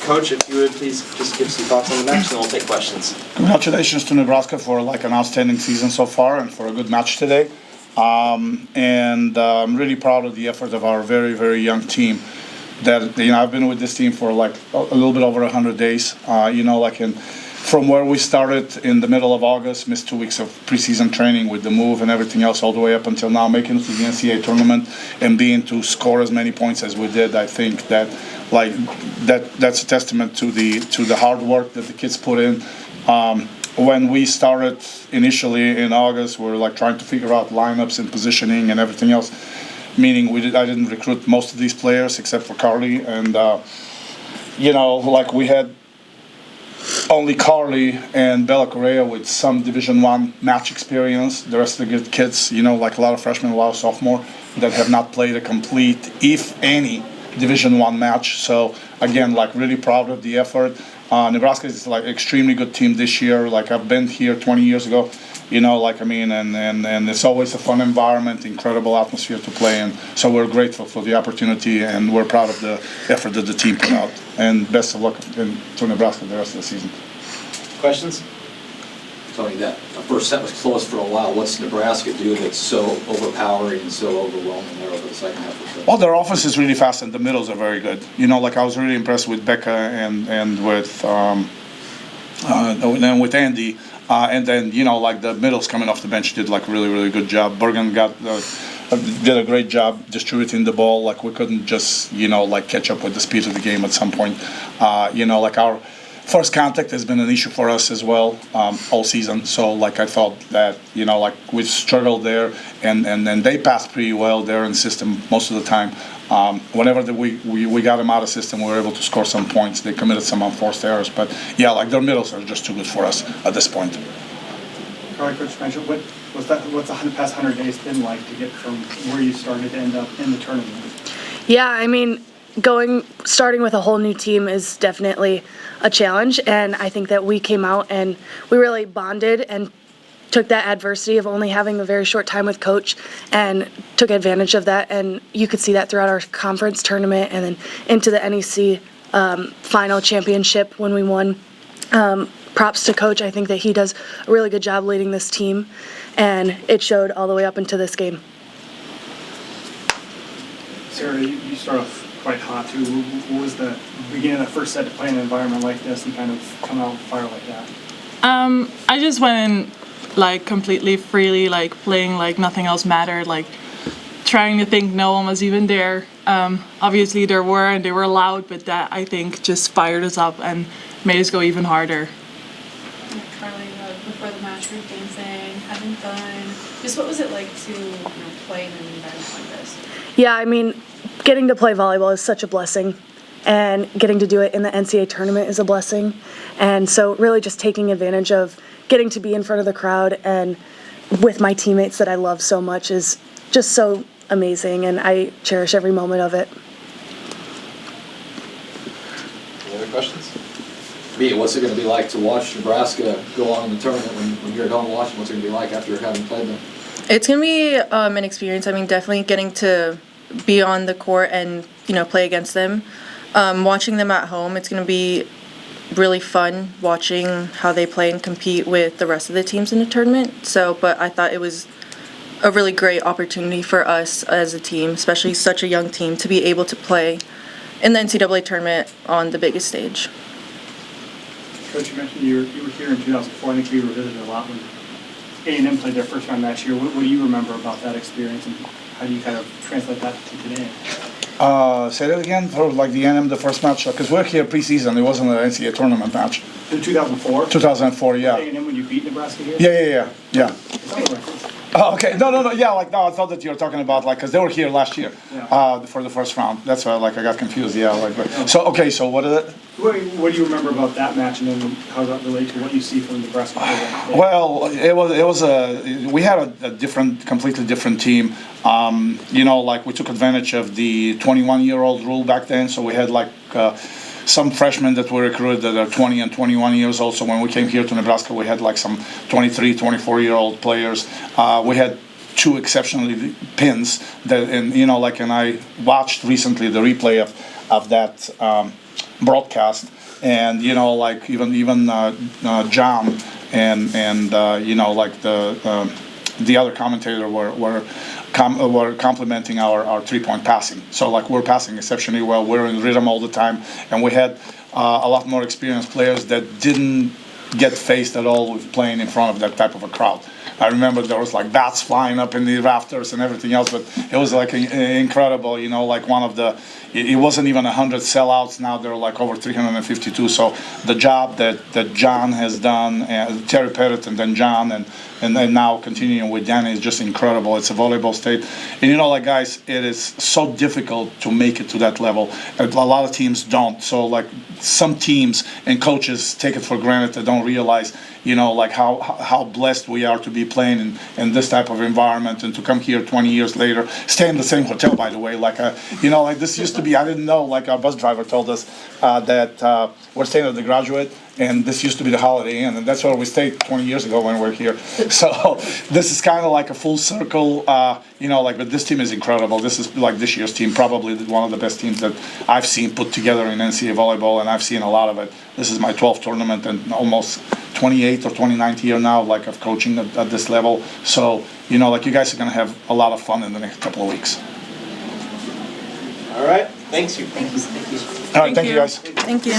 Coach, if you would please just give some thoughts on the match, and then we'll take questions. Congratulations to Nebraska for like an outstanding season so far and for a good match today. I'm really proud of the effort of our very, very young team. That I've been with this team for like a little bit over 100 days. From where we started in the middle of August, missed 2 weeks of preseason training with the move and everything else, all the way up until now, making it to the NCAA tournament and being to score as many points as we did. I think that's a testament to the hard work that the kids put in. When we started initially in August, we were like trying to figure out lineups and positioning and everything else. Meaning I didn't recruit most of these players except for Carly, and we had only Carly and Bella Correa with some Division I match experience. The rest of the good kids, like a lot of freshmen, a lot of sophomore that have not played a complete, if any, Division I match. So again, really proud of the effort. Nebraska is extremely good team this year. I've been here 20 years ago, and it's always a fun environment, incredible atmosphere to play in. So we're grateful for the opportunity, and we're proud of the effort that the team put out. And best of luck to Nebraska the rest of the season. Questions? Tony, that first set was close for a while. What's Nebraska do that's so overpowering and so overwhelming there over the second half or so? Well, their offense is really fast, and the middles are very good. I was really impressed with Becca and with Andy. And then, the middles coming off the bench did really, really good job. Bergen did a great job distributing the ball. We couldn't just, catch up with the speed of the game at some point. Our first contact has been an issue for us as well all season. So, I thought that, we struggled there. And then they passed pretty well. They're in system most of the time. Whenever we got them out of system, we were able to score some points. They committed some unforced errors. But, their middles are just too good for us at this point. Carly, Coach mentioned, what's the past 100 days been like to get from where you started to end up in the tournament? Yeah, starting with a whole new team is definitely a challenge, and I think that we came out and we really bonded and took that adversity of only having a very short time with Coach and took advantage of that, and you could see that throughout our conference tournament and then into the NEC final championship when we won. Props to Coach. I think that he does a really good job leading this team, and it showed all the way up into this game. Sarah, you start off quite hot too. What was the beginning of the first set to play in an environment like this and kind of come out fire like that? I just went in completely freely, playing like nothing else mattered, trying to think no one was even there. Obviously there were, and they were loud, but that I think just fired us up and made us go even harder. Carly, before the match, we were dancing, having fun. Just what was it like to play in an environment like this? Yeah, getting to play volleyball is such a blessing, and getting to do it in the NCAA tournament is a blessing. And so really just taking advantage of getting to be in front of the crowd and with my teammates that I love so much is just so amazing, and I cherish every moment of it. Any other questions? Mia, what's it going to be like to watch Nebraska go on in the tournament when you're at home watching? What's it going to be like after having played them? It's going to be an experience. Definitely getting to be on the court and, play against them. Watching them at home, it's going to be really fun watching how they play and compete with the rest of the teams in the tournament. But I thought it was a really great opportunity for us as a team, especially such a young team, to be able to play in the NCAA tournament on the biggest stage. Coach, you mentioned you were here in 2004. I think we were visiting a lot when A&M played their first round match here. What do you remember about that experience, and how do you kind of translate that to today? Say that again for the A&M, the first match, because we're here preseason. It wasn't an NCAA tournament match. In 2004. 2004, yeah. A&M when you beat Nebraska here. Yeah. Oh, okay. No. Yeah, I thought that you were talking about because they were here last year for the first round. That's why I got confused. Yeah, So what is it? What do you remember about that match, and then how does that relate to what you see from Nebraska? Well, we had a completely different team. We took advantage of the 21-year-old rule back then, so we had some freshmen that were recruited that are 20 and 21 years old. So when we came here to Nebraska, we had some 23, 24-year-old players. We had two exceptionally pins and I watched recently the replay of that broadcast, and like even John and like the other commentator were complimenting our 3-point passing. So like we're passing exceptionally well. We're in rhythm all the time, and we had a lot more experienced players that didn't get faced at all with playing in front of that type of a crowd. I remember there was like bats flying up in the rafters and everything else, but it was like incredible, like one of the, it wasn't even 100 sellouts. Now there are like over 352. So the job that John has done, Terry Pettit and then John, and then now continuing with Danny is just incredible. It's a volleyball state. And like guys, it is so difficult to make it to that level. A lot of teams don't. So like some teams and coaches take it for granted. They don't realize, like how blessed we are to be playing in this type of environment, and to come here 20 years later, stay in the same hotel, by the way. Like, like this used to be, I didn't know, like our bus driver told us that we're staying at the Graduate, and this used to be the Holiday Inn, and that's where we stayed 20 years ago when we were here. So this is kind of like a full circle, but this team is incredible. This is like this year's team, probably one of the best teams that I've seen put together in NCAA volleyball, and I've seen a lot of it. This is my 12th tournament and almost 28th or 29th year now, like of coaching at this level. So, like you guys are going to have a lot of fun in the next couple of weeks. All right, thanks you. Thank you. All right, thank you guys. Thank you.